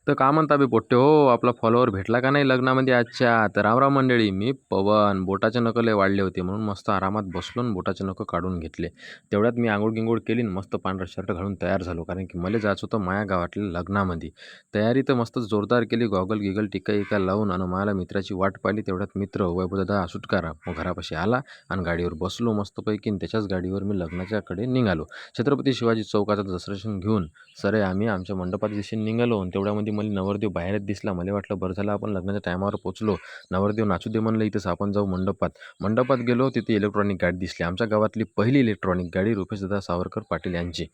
तर का म्हणता बे पोट्टे हो, आपला फॉलोवर भेटला का नाही लग्नामध्ये आजच्या? तर राम मंडळी, मी पवन. बोटाचे नखं लय वाढले होते म्हणून मस्त आरामात बसलो आणि बोटाचे नखं काढून घेतले. तेवढ्यात मी आंघोळ गिंघोळ केली आणि मस्त पांढरा शर्ट घालून तयार झालो, कारण की मला जायचं होतं माया गावातल्या लग्नामध्ये. तयारी तर मस्त जोरदार केली, गॉगल गिगल टिक्का इका लावून, आणि मला मित्राची वाट पाहिली. तेवढ्यात मित्र वैभवदादा सुटकारा मग घरापाशी आला आणि गाडीवर बसलो मस्तपैकी, आणि त्याच्याच गाडीवर मी लग्नाच्याकडे निघालो. छत्रपती शिवाजी चौकाचा दर्शन घेऊन सरे आम्ही आमच्या मंडपाच्या दिशेने निघालो, आणि तेवढ्यामध्ये मला नवरदेव बाहेरच दिसला. मला वाटलं बरं झालं आपण लग्नाच्या टायमावर पोचलो. नवरदेव नाचू दे म्हणलं इथंच, आपण जाऊ मंडपात. मंडपात गेलो, तिथे इलेक्ट्रॉनिक गाडी दिसली, आमच्या गावातली पहिली इलेक्ट्रॉनिक गाडी रुपेशदादा सावरकर पाटील यांची.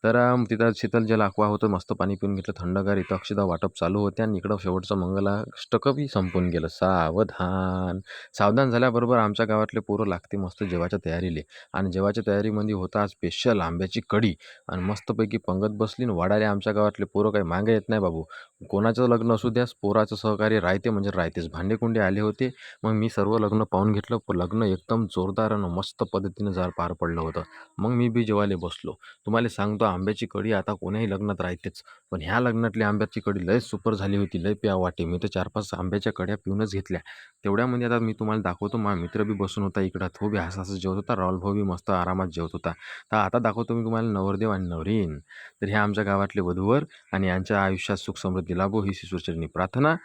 तर तिथं शीतल जल अक्वा होतं, मस्त पाणी पिऊन घेतलं थंडगार. इथं अक्षदा वाटप चालू होते, आणि इकडं शेवटचं मंगलाष्टकही संपून गेलं. सावधान सावधान झाल्याबरोबर आमच्या गावातले पोरं लागते मस्त जेवायच्या तयारीले, आणि जेवायच्या तयारीमध्ये होता स्पेशल आंब्याची कढी, आणि मस्तपैकी पंगत बसली. आणि वाढायला आमच्या गावातले पोरं काही मागे येत नाही बाबू. कोणाचं लग्न असू द्या, पोराचं सहकार्य राहते म्हणजे राहतेच. भांडेकुंडे आले होते, मग मी सर्व लग्न पाहून घेतलं. लग्न एकदम जोरदार आणि मस्त पद्धतीनं पार पडलं होतं. मग मी बी जेवायला बसलो. तुम्हाला सांगतो, आंब्याची कढी आता कोण्याही लग्नात राहतेच, पण ह्या लग्नातली आंब्याची कढी लय सुपर झाली होती, लय प्या वाटे. मी तर 4-5 आंब्याच्या कढ्या पिऊनच घेतल्या. तेवढ्यामध्ये आता मी तुम्हाला दाखवतो, माझा मित्र बी बसून होता इकडं, तो बी हसत जेवत होता. राहुल भाऊ बी मस्त आरामात जेवत होता. तर आता दाखवतो मी तुम्हाला नवरदेव आणि नवरीन. तर ह्या आमच्या गावातले वधूवर, आणि यांच्या आयुष्यात सुख समृद्धी लाभो हीच ईश्वरचरणी प्रार्थना.